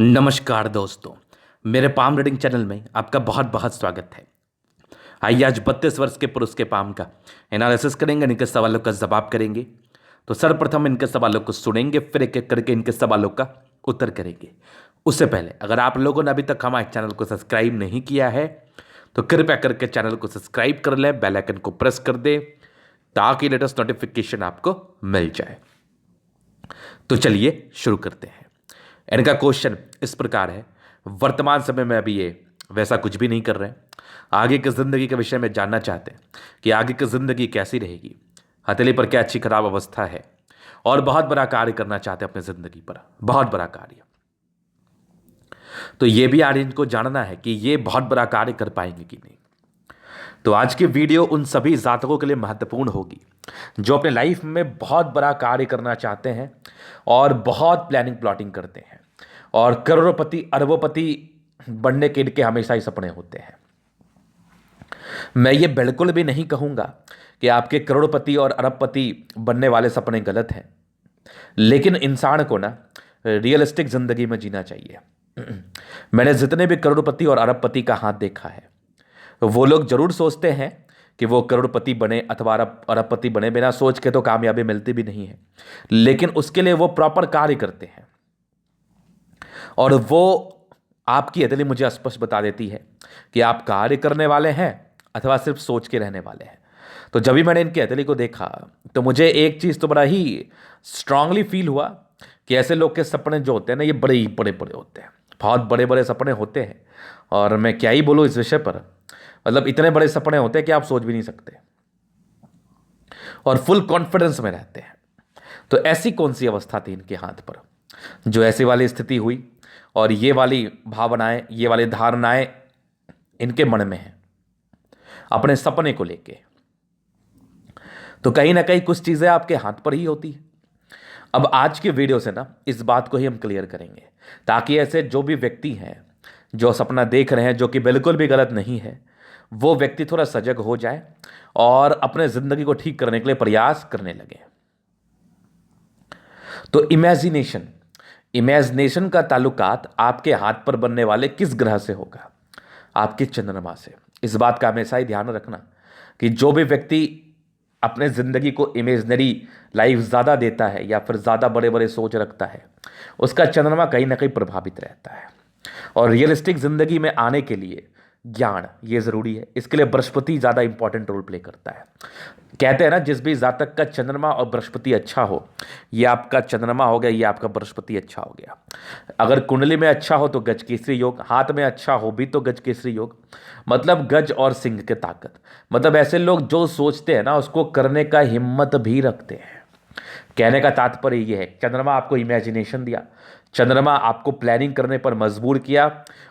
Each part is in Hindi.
नमस्कार दोस्तों, मेरे पाम रीडिंग चैनल में आपका बहुत बहुत स्वागत है। आइए आज 32 वर्ष के पुरुष के पाम का एनालिसिस करेंगे, इनके सवालों का जवाब करेंगे। तो सर्वप्रथम इनके सवालों को सुनेंगे, फिर एक एक करके इनके सवालों का उत्तर करेंगे। उससे पहले अगर आप लोगों ने अभी तक हमारे चैनल को सब्सक्राइब नहीं किया है तो कृपया करके चैनल को सब्सक्राइब कर लें, बेल आइकन को प्रेस कर दें ताकि लेटेस्ट नोटिफिकेशन आपको मिल जाए। तो चलिए शुरू करते हैं। इनका क्वेश्चन इस प्रकार है, वर्तमान समय में अभी ये वैसा कुछ भी नहीं कर रहे हैं, आगे की ज़िंदगी के विषय में जानना चाहते हैं कि आगे की ज़िंदगी कैसी रहेगी, हथेली पर क्या अच्छी खराब अवस्था है, और बहुत बड़ा कार्य करना चाहते हैं अपनी ज़िंदगी पर, बहुत बड़ा कार्य। तो ये भी आज इनको जानना है कि ये बहुत बड़ा कार्य कर पाएंगे कि नहीं। तो आज की वीडियो उन सभी जातकों के लिए महत्वपूर्ण होगी जो अपने लाइफ में बहुत बड़ा कार्य करना चाहते हैं और बहुत प्लानिंग प्लॉटिंग करते हैं और करोड़पति अरबोपति बनने के इनके हमेशा ही सपने होते हैं। मैं ये बिल्कुल भी नहीं कहूँगा कि आपके करोड़पति और अरबपति बनने वाले सपने गलत हैं, लेकिन इंसान को ना रियलिस्टिक ज़िंदगी में जीना चाहिए। मैंने जितने भी करोड़पति और अरबपति का हाथ देखा है, वो लोग जरूर सोचते हैं कि वो करोड़पति बने अथवा अरबपति बने, बिना सोच के तो कामयाबी मिलती भी नहीं है, लेकिन उसके लिए वो प्रॉपर कार्य करते हैं और वो आपकी हथेली मुझे स्पष्ट बता देती है कि आप कार्य करने वाले हैं अथवा सिर्फ सोच के रहने वाले हैं। तो जब भी मैंने इनकी हथेली को देखा तो मुझे एक चीज़ तो बड़ा ही स्ट्रांगली फील हुआ कि ऐसे लोग के सपने जो होते हैं ना, ये बड़े ही बड़े बड़े होते हैं, बहुत बड़े बड़े सपने होते हैं। और मैं क्या ही बोलूँ इस विषय पर, मतलब इतने बड़े सपने होते हैं कि आप सोच भी नहीं सकते और फुल कॉन्फिडेंस में रहते हैं। तो ऐसी कौन सी अवस्था थी इनके हाथ पर जो ऐसी वाली स्थिति हुई और ये वाली भावनाएं, ये वाली धारणाएं इनके मन में हैं अपने सपने को लेके। तो कहीं ना कहीं कुछ चीज़ें आपके हाथ पर ही होती है। अब आज के वीडियो से ना इस बात को ही हम क्लियर करेंगे ताकि ऐसे जो भी व्यक्ति हैं जो सपना देख रहे हैं, जो कि बिल्कुल भी गलत नहीं है, वो व्यक्ति थोड़ा सजग हो जाए और अपने ज़िंदगी को ठीक करने के लिए प्रयास करने लगे। तो इमेजिनेशन का ताल्लुकात आपके हाथ पर बनने वाले किस ग्रह से होगा? आपके चंद्रमा से। इस बात का हमेशा ही ध्यान रखना कि जो भी व्यक्ति अपने ज़िंदगी को इमेजनरी लाइफ ज़्यादा देता है या फिर ज़्यादा बड़े बड़े सोच रखता है, उसका चंद्रमा कहीं ना कहीं प्रभावित रहता है। और रियलिस्टिक ज़िंदगी में आने के लिए ज्ञान ये ज़रूरी है, इसके लिए बृहस्पति ज़्यादा इंपॉर्टेंट रोल प्ले करता है। कहते हैं ना, जिस भी जातक का चंद्रमा और बृहस्पति अच्छा हो, ये आपका चंद्रमा हो गया, ये आपका बृहस्पति अच्छा हो गया। अगर कुंडली में अच्छा हो तो गज केसरी योग, हाथ में अच्छा हो भी तो गज केसरी योग, मतलब गज और सिंह के ताकत। मतलब ऐसे लोग जो सोचते हैं ना उसको करने का हिम्मत भी रखते हैं। कहने का तात्पर्य यह है, चंद्रमा आपको इमेजिनेशन दिया, चंद्रमा आपको प्लानिंग करने पर मजबूर किया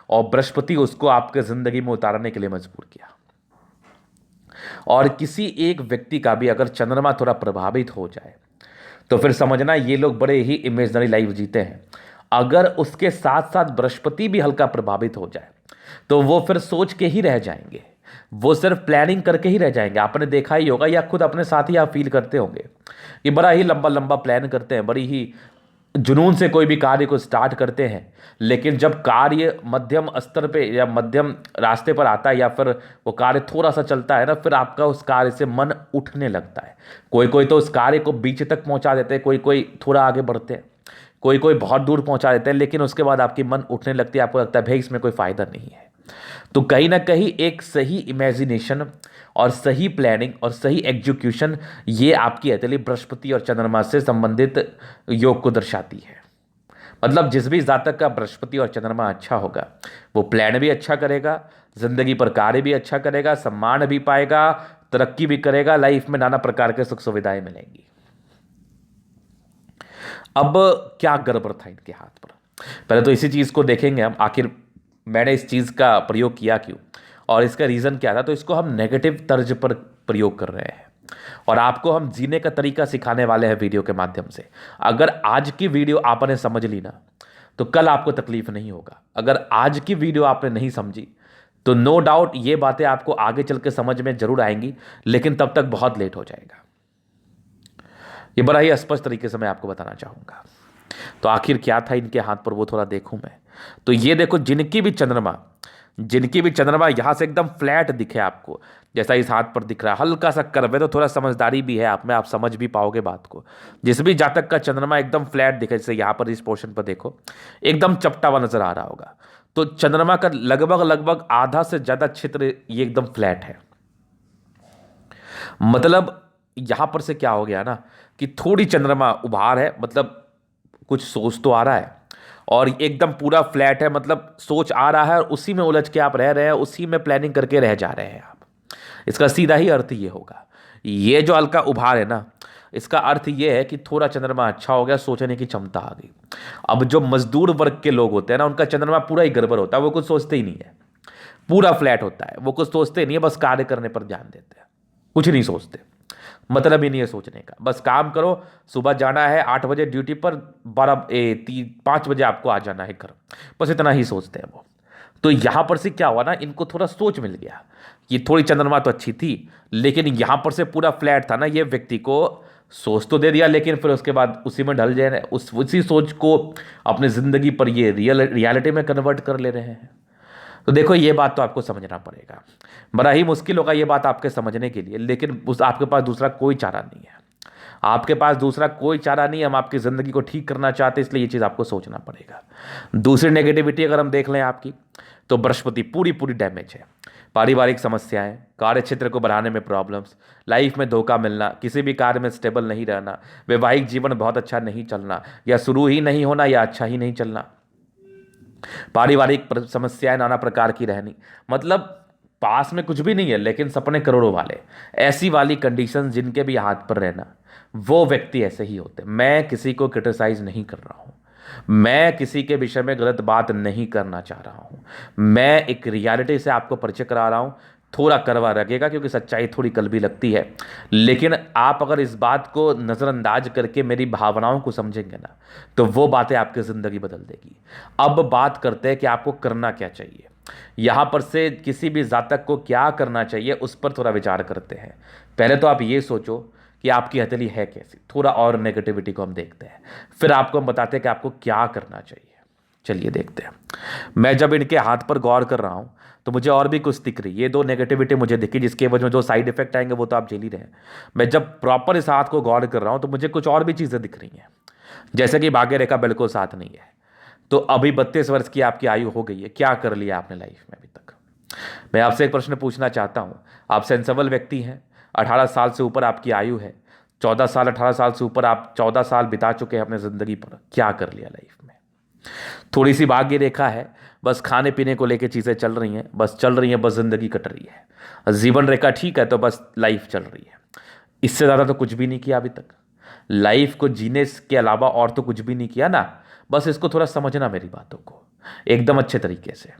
और बृहस्पति उसको आपके ज़िंदगी में उतारने के लिए मजबूर किया। और किसी एक व्यक्ति का भी अगर चंद्रमा थोड़ा प्रभावित हो जाए तो फिर समझना ये लोग बड़े ही इमेजिनरी लाइफ जीते हैं। अगर उसके साथ साथ बृहस्पति भी हल्का प्रभावित हो जाए तो वो फिर सोच के ही रह जाएंगे, वो सिर्फ प्लानिंग करके ही रह जाएंगे। आपने देखा ही होगा या खुद अपने साथ ही आप फील करते होंगे कि बड़ा ही लंबा लंबा प्लान करते हैं, बड़ी ही जुनून से कोई भी कार्य को स्टार्ट करते हैं, लेकिन जब कार्य मध्यम स्तर पे या मध्यम रास्ते पर आता है या फिर वो कार्य थोड़ा सा चलता है ना, फिर आपका उस कार्य से मन उठने लगता है। कोई कोई तो उस कार्य को बीच तक पहुंचा देते हैं, कोई कोई थोड़ा आगे बढ़ते हैं, कोई कोई बहुत दूर पहुंचा देते हैं, लेकिन उसके बाद आपकी मन उठने लगती है, आपको लगता है भाई इसमें कोई फ़ायदा नहीं है। तो कहीं ना कहीं एक सही इमेजिनेशन और सही प्लानिंग और सही एग्जीक्यूशन ये आपकी हथेली बृहस्पति और चंद्रमा से संबंधित योग को दर्शाती है। मतलब जिस भी जातक का बृहस्पति और चंद्रमा अच्छा होगा वो प्लान भी अच्छा करेगा, जिंदगी पर कार्य भी अच्छा करेगा, सम्मान भी पाएगा, तरक्की भी करेगा, लाइफ में नाना प्रकार के सुख सुविधाएं मिलेंगी। अब क्या गड़बड़ था इनके हाथ पर, पहले तो इसी चीज़ को देखेंगे हम, आखिर मैंने इस चीज़ का प्रयोग किया क्यों और इसका रीज़न क्या था। तो इसको हम नेगेटिव तर्ज पर प्रयोग कर रहे हैं और आपको हम जीने का तरीका सिखाने वाले हैं वीडियो के माध्यम से। अगर आज की वीडियो आपने समझ ली ना तो कल आपको तकलीफ नहीं होगा। अगर आज की वीडियो आपने नहीं समझी तो नो डाउट ये बातें आपको आगे चल के समझ में जरूर आएंगी, लेकिन तब तक बहुत लेट हो जाएगा। ये बड़ा ही स्पष्ट तरीके से मैं आपको बताना चाहूँगा। तो आखिर क्या था इनके हाथ पर वो थोड़ा देखूँ मैं। तो ये देखो, जिनकी भी चंद्रमा यहां से एकदम फ्लैट दिखे आपको, जैसा इस हाथ पर दिख रहा है, हल्का सा कर्व है, तो थोड़ा समझदारी भी है आप में, आप समझ भी पाओगे बात को। जिस भी जातक का चंद्रमा एकदम फ्लैट दिखे, जैसे यहां पर इस पोर्शन पर देखो एकदम चपटा हुआ नजर आ रहा होगा, तो चंद्रमा का लगभग लगभग आधा से ज्यादा क्षेत्र ये एकदम फ्लैट है। मतलब यहां पर से क्या हो गया ना कि थोड़ी चंद्रमा उभार है, मतलब कुछ सोच तो आ रहा है, और एकदम पूरा फ्लैट है, मतलब सोच आ रहा है और उसी में उलझ के आप रह रहे हैं, उसी में प्लानिंग करके रह जा रहे हैं आप। इसका सीधा ही अर्थ ये होगा। ये जो हल्का उभार है ना, इसका अर्थ ये है कि थोड़ा चंद्रमा अच्छा हो गया, सोचने की क्षमता आ गई। अब जो मजदूर वर्ग के लोग होते हैं ना, उनका चंद्रमा पूरा ही गड़बड़ होता है, वो कुछ सोचते ही नहीं है, पूरा फ्लैट होता है, वो कुछ सोचते नहीं है, बस कार्य करने पर ध्यान देते हैं, कुछ नहीं सोचते, मतलब ही नहीं है सोचने का, बस काम करो। सुबह जाना है 8 बजे ड्यूटी पर, 5 बजे आपको आ जाना है घर, बस इतना ही सोचते हैं वो। तो यहां पर से क्या हुआ ना, इनको थोड़ा सोच मिल गया। ये थोड़ी चंद्रमा तो अच्छी थी, लेकिन यहां पर से पूरा फ्लैट था ना, ये व्यक्ति को सोच तो दे दिया, लेकिन फिर उसके बाद उसी में ढल जाए, उसी सोच को अपनी जिंदगी पर ये रियलिटी में कन्वर्ट कर ले रहे हैं। तो देखो, ये बात तो आपको समझना पड़ेगा, बड़ा ही मुश्किल होगा ये बात आपके समझने के लिए, लेकिन उस आपके पास दूसरा कोई चारा नहीं है, आपके पास दूसरा कोई चारा नहीं है। हम आपकी ज़िंदगी को ठीक करना चाहते हैं, इसलिए ये चीज़ आपको सोचना पड़ेगा। दूसरी नेगेटिविटी अगर हम देख लें आपकी, तो बृहस्पति पूरी पूरी डैमेज है। पारिवारिक समस्याएं, कार्य क्षेत्र को बढ़ाने में प्रॉब्लम्स, लाइफ में धोखा मिलना, किसी भी कार्य में स्टेबल नहीं रहना, वैवाहिक जीवन बहुत अच्छा नहीं चलना, या शुरू ही नहीं होना, या अच्छा ही नहीं चलना, पारिवारिक समस्याएं नाना प्रकार की रहनी, मतलब पास में कुछ भी नहीं है लेकिन सपने करोड़ों वाले, ऐसी वाली कंडीशन जिनके भी हाथ पर रहना, वो व्यक्ति ऐसे ही होते हैं। मैं किसी को क्रिटिसाइज नहीं कर रहा हूं, मैं किसी के विषय में गलत बात नहीं करना चाह रहा हूं, मैं एक रियलिटी से आपको परिचय करा रहा हूं। थोड़ा कड़वा लगेगा क्योंकि सच्चाई थोड़ी कड़वी लगती है, लेकिन आप अगर इस बात को नज़रअंदाज करके मेरी भावनाओं को समझेंगे ना, तो वो बातें आपकी ज़िंदगी बदल देगी। अब बात करते हैं कि आपको करना क्या चाहिए। यहाँ पर से किसी भी जातक को क्या करना चाहिए उस पर थोड़ा विचार करते हैं। पहले तो आप ये सोचो कि आपकी हथेली है कैसी, थोड़ा और नेगेटिविटी को हम देखते हैं, फिर आपको हम बताते हैं कि आपको क्या करना चाहिए। चलिए देखते हैं। मैं जब इनके हाथ पर गौर कर रहा हूँ तो मुझे और भी कुछ दिख रही, ये दो नेगेटिविटी मुझे दिखी, जिसके वजह में जो साइड इफेक्ट आएंगे वो तो आप झेल ही रहे हैं। मैं जब प्रॉपर इस हाथ को गौर कर रहा हूँ तो मुझे कुछ और भी चीज़ें दिख रही हैं, जैसे कि भाग्य रेखा बिल्कुल साथ नहीं है। तो अभी 32 वर्ष की आपकी आयु हो गई है, क्या कर लिया आपने लाइफ में अभी तक? मैं आपसे एक प्रश्न पूछना चाहता हूँ, आप सेंसेबल व्यक्ति हैं, 18 साल से ऊपर आपकी आयु है, 14 साल 18 साल से ऊपर आप 14 साल बिता चुके हैं अपने ज़िंदगी पर, क्या कर लिया लाइफ में? थोड़ी सी भाग्य रेखा है, बस खाने पीने को लेके चीज़ें चल रही हैं, बस चल रही हैं, बस ज़िंदगी कट रही है। जीवन रेखा ठीक है तो बस लाइफ चल रही है, इससे ज़्यादा तो कुछ भी नहीं किया अभी तक। लाइफ को जीने के अलावा और तो कुछ भी नहीं किया ना, बस इसको थोड़ा समझना मेरी बातों को एकदम अच्छे तरीके से।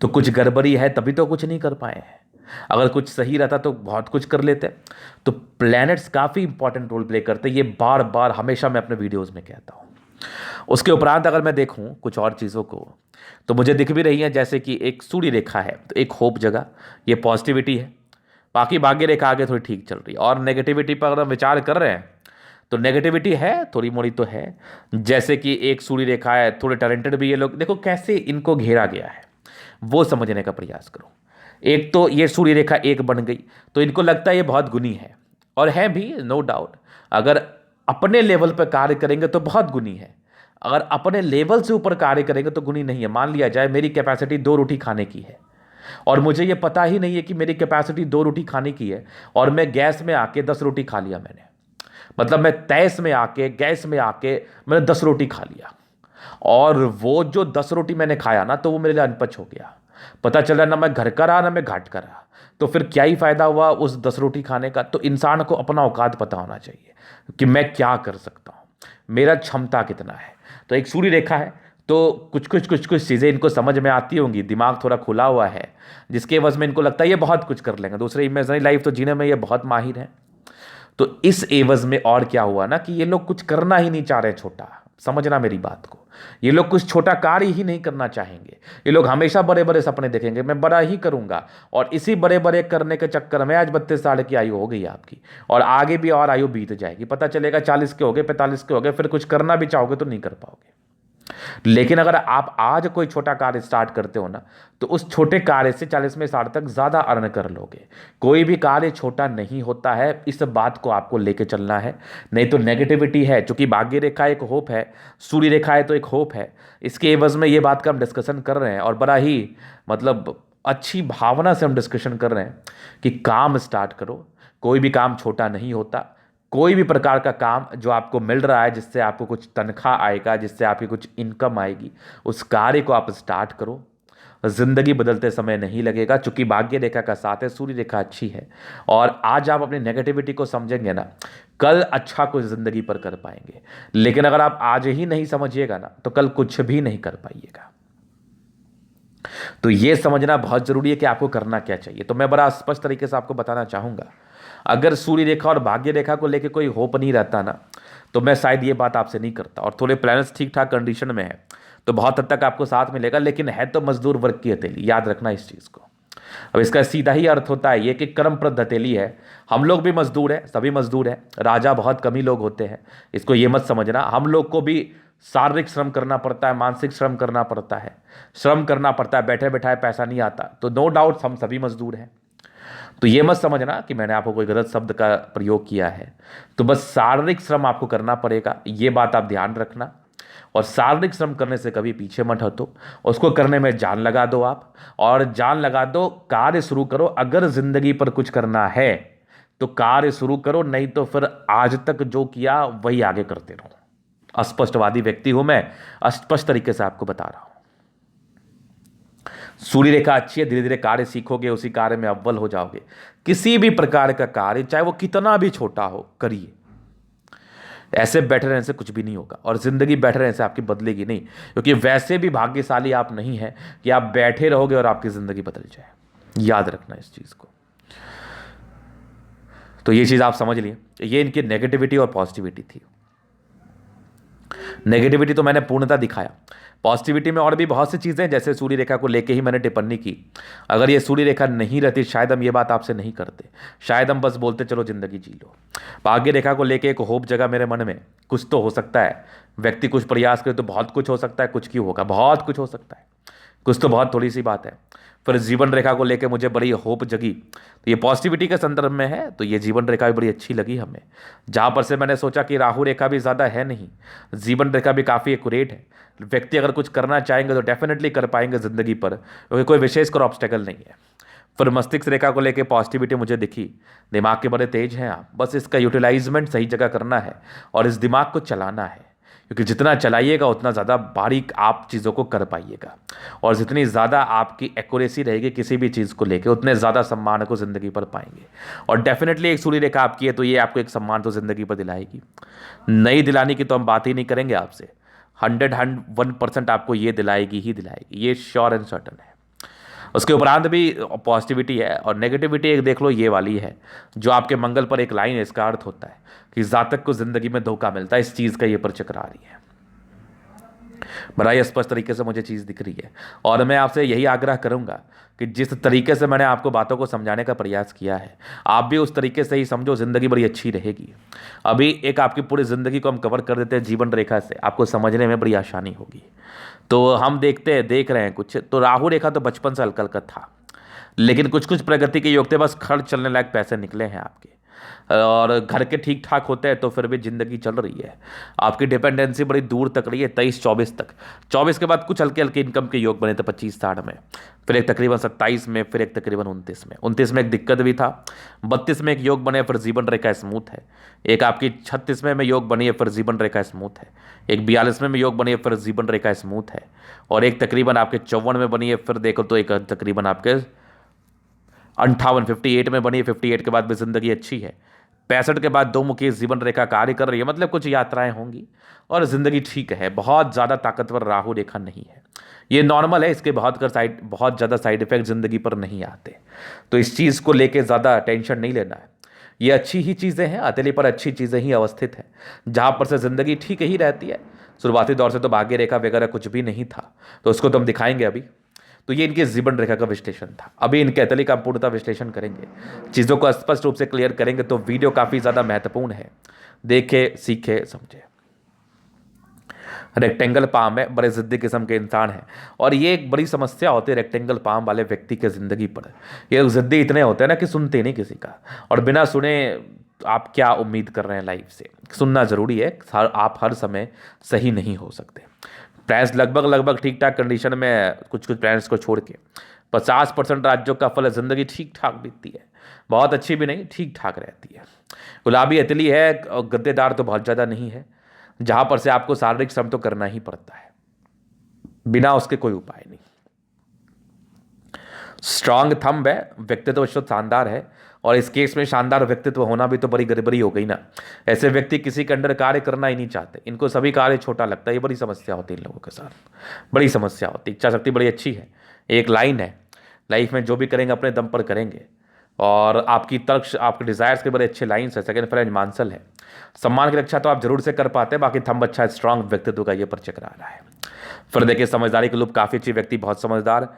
तो कुछ गड़बड़ी है तभी तो कुछ नहीं कर पाए हैं, अगर कुछ सही रहता तो बहुत कुछ कर लेते। तो प्लैनेट्स काफ़ी इंपॉर्टेंट रोल प्ले करते हैं, ये बार बार हमेशा मैं अपने वीडियोज़ में कहता हूँ। उसके उपरांत अगर मैं देखूं कुछ और चीज़ों को, तो मुझे दिख भी रही है, जैसे कि एक सूर्य रेखा है, तो एक होप जगह, ये पॉजिटिविटी है। बाकी भाग्य रेखा आगे थोड़ी ठीक चल रही है। और नेगेटिविटी पर अगर हम विचार कर रहे हैं तो नेगेटिविटी है, थोड़ी मोड़ी तो है, जैसे कि एक सूर्य रेखा है, थोड़े टैलेंटेड भी ये लोग, देखो कैसे इनको घेरा गया है वो समझने का प्रयास करो। एक तो ये सूर्य रेखा एक बन गई तो इनको लगता है ये बहुत गुणी है, और है भी, नो डाउट। अगर अपने लेवल पर कार्य करेंगे तो बहुत गुणी है, अगर अपने लेवल से ऊपर कार्य करेंगे तो गुणी नहीं है। मान लिया जाए मेरी कैपेसिटी 2 रोटी खाने की है, और मुझे ये पता ही नहीं है कि मेरी कैपेसिटी 2 रोटी खाने की है, और मैं गैस में आके 10 रोटी खा लिया मैंने, मतलब मैं तैस में आके गैस में आके मैंने 10 रोटी खा लिया, और वो जो 10 रोटी मैंने खाया ना, तो वो मेरे लिए अनपच हो गया। पता चला ना मैं घर का रहा ना मैं घाट का रहा, तो फिर क्या ही फायदा हुआ उस 10 रोटी खाने का। तो इंसान को अपना औकात पता होना चाहिए कि मैं क्या कर सकता हूँ, मेरा क्षमता कितना है। तो एक सूर्य रेखा है, तो कुछ चीज़ें इनको समझ में आती होंगी, दिमाग थोड़ा खुला हुआ है, जिसके एवज में इनको लगता है ये बहुत कुछ कर लेंगे। दूसरे इमेजिनरी लाइफ तो जीने में ये बहुत माहिर है। तो इस एवज में और क्या हुआ ना कि ये लोग कुछ करना ही नहीं चाह रहे छोटा, समझना मेरी बात को, ये लोग कुछ छोटा कार्य ही नहीं करना चाहेंगे। ये लोग हमेशा बड़े बड़े सपने देखेंगे, मैं बड़ा ही करूंगा, और इसी बड़े बड़े करने के चक्कर में आज 32 साल की आयु हो गई आपकी, और आगे भी और आयु बीत जाएगी, पता चलेगा 40 के हो गए, 45 के हो गए, फिर कुछ करना भी चाहोगे तो नहीं कर पाओगे। लेकिन अगर आप आज कोई छोटा कार्य स्टार्ट करते हो ना, तो उस छोटे कार्य से 40 में 60 तक ज्यादा अर्न कर लोगे। कोई भी कार्य छोटा नहीं होता है, इस बात को आपको लेके चलना है। नहीं तो नेगेटिविटी है, क्योंकि भाग्य रेखा एक होप है, सूर्य रेखा है तो एक होप है। इसके एवज में ये बात का हम डिस्कशन कर रहे हैं, और बड़ा ही मतलब अच्छी भावना से हम डिस्कशन कर रहे हैं कि काम स्टार्ट करो। कोई भी काम छोटा नहीं होता। कोई भी प्रकार का काम जो आपको मिल रहा है, जिससे आपको कुछ तनख्वाह आएगा, जिससे आपकी कुछ इनकम आएगी, उस कार्य को आप स्टार्ट करो। जिंदगी बदलते समय नहीं लगेगा, चूंकि भाग्य रेखा का साथ है, सूर्य रेखा अच्छी है। और आज आप अपनी नेगेटिविटी को समझेंगे ना, कल अच्छा कुछ जिंदगी पर कर पाएंगे। लेकिन अगर आप आज ही नहीं समझिएगा ना, तो कल कुछ भी नहीं कर पाइएगा। तो यह समझना बहुत जरूरी है कि आपको करना क्या चाहिए। तो मैं बड़ा स्पष्ट तरीके से आपको बताना चाहूंगा, अगर सूर्य रेखा और भाग्य रेखा को लेकर कोई होप नहीं रहता ना, तो मैं शायद ये बात आपसे नहीं करता। और थोड़े प्लैनेट्स ठीक ठाक कंडीशन में है तो बहुत हद तक आपको साथ मिलेगा। लेकिन है तो मजदूर वर्ग की हथेली, याद रखना इस चीज को। अब इसका सीधा ही अर्थ होता है ये कि कर्मप्रद हथेली है। हम लोग भी मजदूर हैं, सभी मजदूर हैं, राजा बहुत कम ही लोग होते हैं। इसको ये मत समझना, हम लोग को भी शारीरिक श्रम करना पड़ता है, मानसिक श्रम करना पड़ता है, श्रम करना पड़ता है। बैठे बैठाए पैसा नहीं आता। तो नो डाउट हम सभी मजदूर हैं। तो ये मत समझना कि मैंने आपको कोई गलत शब्द का प्रयोग किया है। तो बस शारीरिक श्रम आपको करना पड़ेगा, ये बात आप ध्यान रखना। और शारीरिक श्रम करने से कभी पीछे मत हटो, उसको करने में जान लगा दो आप, और जान लगा दो, कार्य शुरू करो। अगर जिंदगी पर कुछ करना है तो कार्य शुरू करो, नहीं तो फिर आज तक जो किया वही आगे करते रहो। अस्पष्टवादी व्यक्ति हूं मैं, स्पष्ट तरीके से आपको बता रहा हूं। सूर्य रेखा अच्छी है, धीरे धीरे कार्य सीखोगे, उसी कार्य में अव्वल हो जाओगे। किसी भी प्रकार का कार्य, चाहे वो कितना भी छोटा हो, करिए। ऐसे बैठे रहने से कुछ भी नहीं होगा, और जिंदगी बैठे रहने से आपकी बदलेगी नहीं, क्योंकि वैसे भी भाग्यशाली आप नहीं है कि आप बैठे रहोगे और आपकी जिंदगी बदल जाए। याद रखना इस चीज को। तो ये चीज आप समझ लिए, ये इनकी नेगेटिविटी और पॉजिटिविटी थी। नेगेटिविटी तो मैंने पूर्णतः दिखाया। पॉजिटिविटी में और भी बहुत सी चीज़ें, जैसे सूर्य रेखा को लेके ही मैंने टिप्पणी की। अगर ये सूर्य रेखा नहीं रहती, शायद हम ये बात आपसे नहीं करते, शायद हम बस बोलते चलो जिंदगी जी लो। भाग्य रेखा को लेके एक होप जगह मेरे मन में, कुछ तो हो सकता है। व्यक्ति कुछ प्रयास करे तो बहुत कुछ हो सकता है, कुछ क्यों होगा, बहुत कुछ हो सकता है, कुछ तो बहुत थोड़ी सी बात है। फिर जीवन रेखा को लेके मुझे बड़ी होप जगी, तो ये पॉजिटिविटी के संदर्भ में है। तो ये जीवन रेखा भी बड़ी अच्छी लगी हमें, जहां पर से मैंने सोचा कि राहु रेखा भी ज़्यादा है नहीं, जीवन रेखा भी काफ़ी एक्यूरेट है। व्यक्ति अगर कुछ करना चाहेंगे तो डेफिनेटली कर पाएंगे जिंदगी पर, क्योंकि कोई विशेष कर ऑब्स्टेकल नहीं है। फिर मस्तिष्क रेखा को लेके पॉजिटिविटी मुझे दिखी, दिमाग के बड़े तेज हैं आप, बस इसका यूटिलाइजमेंट सही जगह करना है और इस दिमाग को चलाना है, क्योंकि जितना चलाइएगा उतना ज़्यादा बारीक आप चीज़ों को कर पाइएगा, और जितनी ज़्यादा आपकी एक्यूरेसी रहेगी किसी भी चीज़ को लेके, उतने ज़्यादा सम्मान को ज़िंदगी पर पाएंगे। और डेफिनेटली एक सूर्य रेखा आपकी है तो ये आपको एक सम्मान तो ज़िंदगी पर दिलाएगी। नहीं दिलाने की तो हम बात ही नहीं करेंगे आपसे, 101% आपको ये दिलाएगी ही दिलाएगी, ये श्योर एंड सर्टन है। उसके उपरांत भी पॉजिटिविटी है, और नेगेटिविटी एक देख लो ये वाली है, जो आपके मंगल पर एक लाइन है, इसका अर्थ होता है कि जातक को जिंदगी में धोखा मिलता है। इस चीज का ये पर चक्र आ रही है, बड़ा ही स्पष्ट तरीके से मुझे चीज दिख रही है। और मैं आपसे यही आग्रह करूंगा कि जिस तरीके से मैंने आपको बातों को समझाने का प्रयास किया है, आप भी उस तरीके से ही समझो, जिंदगी बड़ी अच्छी रहेगी। अभी एक आपकी पूरी जिंदगी को हम कवर कर देते हैं जीवन रेखा से, आपको समझने में बड़ी आसानी होगी। तो हम देख रहे हैं कुछ, तो राहु रेखा तो बचपन से हल्का हल्का था, लेकिन कुछ कुछ प्रगति के योग थे, बस खर्च चलने लायक पैसे निकले हैं आपके, और घर के ठीक ठाक होते हैं तो फिर भी ज़िंदगी चल रही है। आपकी डिपेंडेंसी बड़ी दूर तक रही है, 23-24 तक। 24 के बाद कुछ हल्के हल्के इनकम के योग बने थे 25-60 में, फिर एक तकरीबन 27 में, फिर एक तकरीबन 29 में। 29 में एक दिक्कत भी था, 32 में एक योग बने, फिर जीवन रेखा स्मूथ है। एक आपकी 36वें में योग बनी है, फिर जीवन रेखा स्मूथ है। एक 42वें में योग बनी है, फिर जीवन रेखा स्मूथ है। और एक तकरीबन आपके 54 में बनी है, फिर देखो तो एक तकरीबन आपके 58 में बनी है। 58 के बाद भी जिंदगी अच्छी है। 65 के बाद दो मुखी जीवन रेखा कार्य कर रही है, मतलब कुछ यात्राएं होंगी और जिंदगी ठीक है। बहुत ज़्यादा ताकतवर राहु रेखा नहीं है, ये नॉर्मल है, इसके बहुत ज़्यादा साइड इफेक्ट जिंदगी पर नहीं आते। तो इस चीज़ को लेके ज़्यादा टेंशन नहीं लेना है। ये अच्छी ही चीज़ें हैं, हथेली पर अच्छी चीज़ें ही अवस्थित हैं, जहाँ पर से जिंदगी ठीक ही रहती है। शुरुआती दौर से तो भाग्य रेखा वगैरह कुछ भी नहीं था, तो उसको तो हम दिखाएंगे अभी। तो ये इनके जीवन रेखा का विश्लेषण था। अभी इनके हथेली का पूर्णतः विश्लेषण करेंगे, चीज़ों को स्पष्ट रूप से क्लियर करेंगे। तो वीडियो काफ़ी ज़्यादा महत्वपूर्ण है, देखे सीखे समझे। रेक्टेंगल पाम है, बड़े ज़िद्दी किस्म के इंसान हैं। और ये एक बड़ी समस्या होती है रेक्टेंगल पाम वाले व्यक्ति के ज़िंदगी पर। ये लोग ज़िद्दी इतने होते हैं ना कि सुनते नहीं किसी का, और बिना सुने आप क्या उम्मीद कर रहे हैं लाइफ से। सुनना ज़रूरी है, आप हर समय सही नहीं हो सकते। प्लान्स लगभग लगभग ठीक ठाक कंडीशन में, कुछ कुछ प्लान्स को छोड़ के 50% राज्यों का फल ज़िंदगी ठीक ठाक बीतती है। बहुत अच्छी भी नहीं, ठीक ठाक रहती है। गुलाबी तितली है और गद्देदार तो बहुत ज़्यादा नहीं है, जहां पर से आपको शारीरिक श्रम तो करना ही पड़ता है, बिना उसके कोई उपाय नहीं। स्ट्रांग थंब है, व्यक्तित्व शानदार है, और इस केस में शानदार व्यक्तित्व होना भी तो बड़ी गड़बड़ी हो गई ना। ऐसे व्यक्ति किसी के अंडर कार्य करना ही नहीं चाहते, इनको सभी कार्य छोटा लगता है। ये बड़ी समस्या होती है इन लोगों के साथ, बड़ी समस्या होती है। इच्छा शक्ति बड़ी अच्छी है, एक लाइन है, लाइफ में जो भी करेंगे अपने दम पर करेंगे, और आपकी तर्क, आपके डिजायर्स के बड़े अच्छे लाइन्स है। सेकंड फ्रेंड मानसल है। सम्मान की रक्षा तो आप जरूर से कर पाते हैं, बाकी थंब अच्छा है, स्ट्रांग व्यक्तित्व का ये परिचय करा रहा है। फिर देखिए समझदारी के लुप काफ़ी अच्छी, व्यक्ति बहुत समझदार,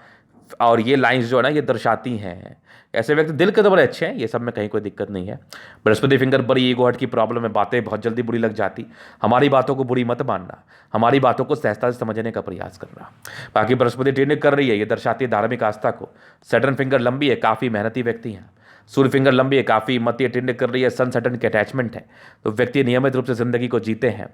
और ये लाइंस जो है ना ये दर्शाती हैं ऐसे व्यक्ति दिल के तो बड़े अच्छे हैं, ये सब में कहीं कोई दिक्कत नहीं है। बृहस्पति फिंगर, बड़ी ईगो हट की प्रॉब्लम है, बातें बहुत जल्दी बुरी लग जाती। हमारी बातों को बुरी मत मानना, हमारी बातों को सहजता से समझने का प्रयास करना। बाकी बृहस्पति ट्रेनिंग कर रही है, ये दर्शाती है धार्मिक आस्था को। सैटर्न फिंगर लंबी है, काफ़ी मेहनती व्यक्ति हैं। सूर्य फिंगर लंबी है, काफ़ी हिम्मती ट्रेनिंग कर रही है, सन सैटर्न की अटैचमेंट है, तो व्यक्ति नियमित रूप से जिंदगी को जीते हैं।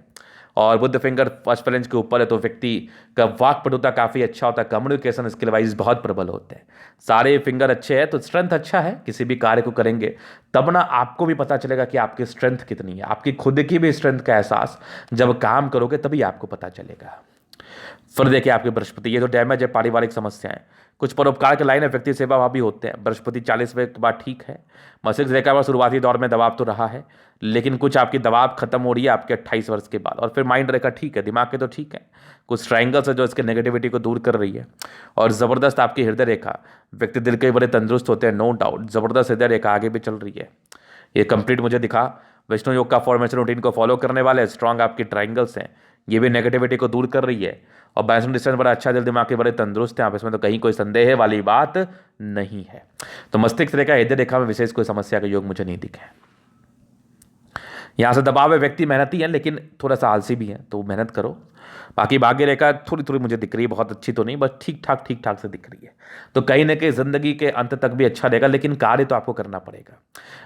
और बुद्ध फिंगर फर्स्ट फ्रेंच के ऊपर है, तो व्यक्ति का वाक पटुता काफ़ी अच्छा होता है, कम्युनिकेशन स्किल वाइज बहुत प्रबल होते हैं। सारे फिंगर अच्छे हैं तो स्ट्रेंथ अच्छा है, किसी भी कार्य को करेंगे तब ना आपको भी पता चलेगा कि आपकी स्ट्रेंथ कितनी है। आपकी खुद की भी स्ट्रेंथ का एहसास जब काम करोगे तभी आपको पता चलेगा। फिर देखिए आपके बृहस्पति, ये तो डैमेज है, पारिवारिक समस्याएं, कुछ परोपकार के लाइन है, व्यक्ति सेवा भावी होते हैं। बृहस्पति 40वें के बाद ठीक है। मस्तिष्क रेखा पर शुरुआती दौर में दबाव तो रहा है, लेकिन कुछ आपकी दबाव खत्म हो रही है आपके 28 वर्ष के बाद। और फिर माइंड रेखा ठीक है, दिमाग के तो ठीक है, कुछ ट्राइंगल्स है जो इसके नेगेटिविटी को दूर कर रही है। और ज़बरदस्त आपकी हृदय रेखा, व्यक्ति दिल के बड़े तंदुरुस्त होते हैं, नो डाउट। ज़बरदस्त हृदय रेखा आगे भी चल रही है, ये कंप्लीट मुझे दिखा। विष्णु योग का फॉर्मेशन रूटीन को फॉलो करने वाले स्ट्रांग आपकी ट्राइंगल्स हैं, ये भी नेगेटिविटी को दूर कर रही है। और बैलेंस डिस्टेंस बड़ा अच्छा, दिल दिमाग के बड़े तंदुरुस्त हैं आप, इसमें तो कहीं कोई संदेह वाली बात नहीं है। तो मस्तिष्क रेखा, हृदय रेखा में विशेष कोई समस्या का योग मुझे नहीं दिखे। यहाँ से दबाव है, व्यक्ति मेहनती है लेकिन थोड़ा सा आलसी भी है, तो मेहनत करो। बाकी भाग्य रेखा थोड़ी थोड़ी मुझे दिख रही है, बहुत अच्छी तो नहीं, बस ठीक ठाक से दिख रही है। तो कहीं ना कहीं जिंदगी के अंत तक भी अच्छा रहेगा, लेकिन कार्य तो आपको करना पड़ेगा।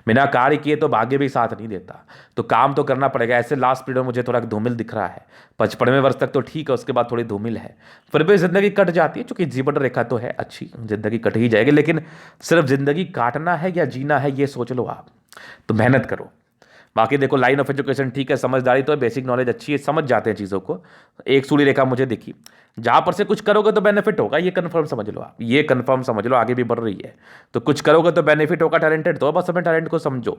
बिना कार्य किए तो भाग्य भी साथ नहीं देता, तो काम तो करना पड़ेगा। ऐसे लास्ट पीरियड में मुझे थोड़ा धूमिल दिख रहा है, 55वें वर्ष तक तो ठीक है, उसके बाद थोड़ी धूमिल है, फिर भी जिंदगी कट जाती है। चूंकि जीवन रेखा तो है अच्छी, जिंदगी कट ही जाएगी, लेकिन सिर्फ जिंदगी काटना है या जीना है ये सोच लो आप, तो मेहनत करो। बाकी देखो लाइन ऑफ एजुकेशन ठीक है, समझदारी तो है, बेसिक नॉलेज अच्छी है, समझ जाते हैं चीज़ों को। एक सूर्य रेखा मुझे दिखी, जहां पर से कुछ करोगे तो बेनिफिट होगा, ये कंफर्म समझ लो आप, ये कंफर्म समझ लो, आगे भी बढ़ रही है तो कुछ करोगे तो बेनिफिट होगा। टैलेंटेड तो बस अपने टैलेंट को समझो।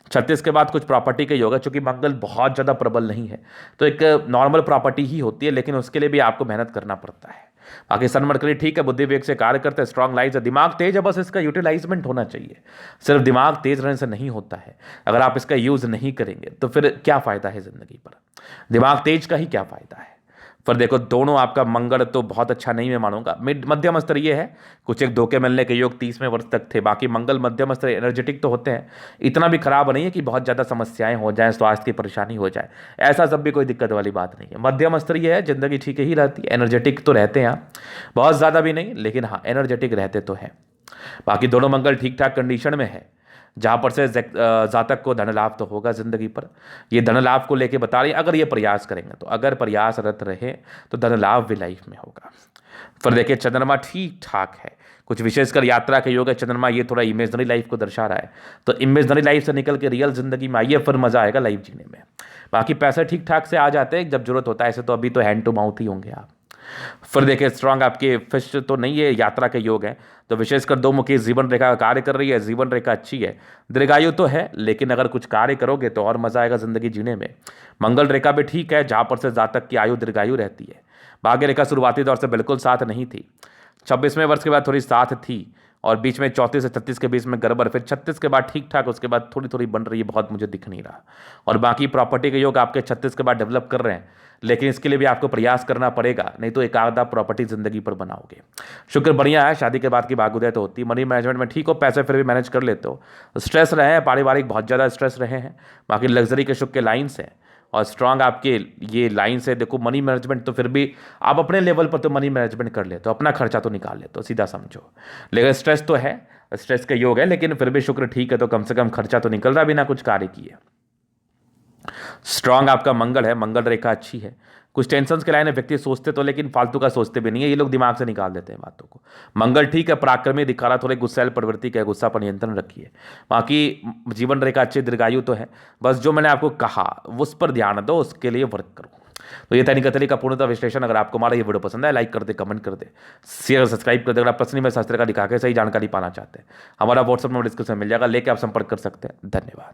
36 के बाद कुछ प्रॉपर्टी का योग है, चूंकि मंगल बहुत ज़्यादा प्रबल नहीं है, तो एक नॉर्मल प्रॉपर्टी ही होती है, लेकिन उसके लिए भी आपको मेहनत करना पड़ता है। बाकी सन मरकरी ठीक है, बुद्धि विवेक से कार्य करते हैं, स्ट्रांग लाइन्स है, दिमाग तेज है, बस इसका यूटिलाइजमेंट होना चाहिए। सिर्फ दिमाग तेज रहने से नहीं होता है, अगर आप इसका यूज नहीं करेंगे तो फिर क्या फायदा है जिंदगी पर, दिमाग तेज का ही क्या फायदा है। पर देखो दोनों आपका मंगल तो बहुत अच्छा नहीं मैं मानूंगा, मिड मध्यम स्तर ये है, कुछ एक धोखे मिलने के योग 30वें वर्ष तक थे। बाकी मंगल मध्यम स्तर एनर्जेटिक तो होते हैं, इतना भी खराब नहीं है कि बहुत ज़्यादा समस्याएं हो जाएं, स्वास्थ्य की परेशानी हो जाए, ऐसा सब भी कोई दिक्कत वाली बात नहीं है। मध्यम स्तर ये है, जिंदगी ठीक ही रहती है, एनर्जेटिक तो रहते हैं आप, बहुत ज़्यादा भी नहीं, लेकिन हाँ एनर्जेटिक रहते तो हैं। बाकी दोनों मंगल ठीक ठाक कंडीशन में है, जहाँ पर से जातक को धन लाभ तो होगा जिंदगी पर। ये धन लाभ को लेके बता रही है, अगर ये प्रयास करेंगे तो, अगर प्रयासरत रहे तो धन लाभ भी लाइफ में होगा। फिर देखिए चंद्रमा ठीक ठाक है, कुछ विशेषकर यात्रा के योग है चंद्रमा, ये थोड़ा इमेजनरी लाइफ को दर्शा रहा है, तो इमेजनरी लाइफ से निकल के रियल जिंदगी में आइए, फिर मजा आएगा लाइफ जीने में। बाकी पैसे ठीक ठाक से आ जाते हैं जब जरूरत होता है, ऐसे तो अभी तो हैंड टू माउथ ही होंगे आप। फिर देखिए स्ट्रांग आपके फिश तो नहीं है, यात्रा के योग है, तो विशेषकर दो मुखी जीवन रेखा का कार्य कर रही है, जीवन रेखा अच्छी है, दीर्घायु तो है, लेकिन अगर कुछ कार्य करोगे तो और मजा आएगा जिंदगी जीने में। मंगल रेखा भी ठीक है, जहां पर से जातक की आयु दीर्घायु रहती है। भाग्य रेखा शुरुआती दौर से बिल्कुल साथ नहीं थी, 26वें वर्ष के बाद थोड़ी साथ थी, और बीच में 34 से 36 के बीच में गड़बड़, फिर 36 के बाद ठीक ठाक, उसके बाद थोड़ी थोड़ी बन रही है, बहुत मुझे दिख नहीं रहा। और बाकी प्रॉपर्टी के योग आपके 36 के बाद डेवलप कर रहे हैं, लेकिन इसके लिए भी आपको प्रयास करना पड़ेगा, नहीं तो एक आधा प्रॉपर्टी जिंदगी पर बनाओगे। शुक्र बढ़िया है, शादी के बाद की भाग्योदय तो होती है, मनी मैनेजमेंट में ठीक हो, पैसे फिर भी मैनेज कर लेते हो। स्ट्रेस रहे हैं, पारिवारिक बहुत ज़्यादा स्ट्रेस रहे हैं, बाकी लग्जरी के शुक्र के लाइन्स हैं, और स्ट्रांग आपके ये लाइन से देखो मनी मैनेजमेंट, तो फिर भी आप अपने लेवल पर तो मनी मैनेजमेंट कर लेते हो, अपना खर्चा तो निकाल लेते हो, सीधा समझो। लेकिन स्ट्रेस तो है, स्ट्रेस का योग है, लेकिन फिर भी शुक्र ठीक है, तो कम से कम खर्चा तो निकल रहा बिना कुछ कार्य किए। स्ट्रांग आपका मंगल है, मंगल रेखा अच्छी है। कुछ टेंशन के लाइन व्यक्ति सोचते तो, लेकिन फालतू का सोचते भी नहीं है, ये लोग दिमाग से निकाल देते हैं बातों को। मंगल ठीक है, पराक्रमी दिखा रहा, थोड़े गुस्सैल प्रवृत्ति का है, गुस्सा पर नियंत्रण रखिए। बाकी जीवन रेखा अच्छी, दीर्घायु तो है। बस जो मैंने आपको कहा उस पर ध्यान दो, उसके लिए वर्क करो। तो ये तनिक तरीका पूर्णतः विश्लेषण। अगर आपको हमारा ये वीडियो पसंद है, लाइक कर दे, कमेंट कर दे, शेयर सब्सक्राइब कर दे। अगर आप पर्सनली में शास्त्र का दिखा के सही जानकारी पाना चाहते हैं, हमारा व्हाट्सअप नंबर डिस्क्रिप्शन में मिल जाएगा, लेके आप संपर्क कर सकते हैं। धन्यवाद।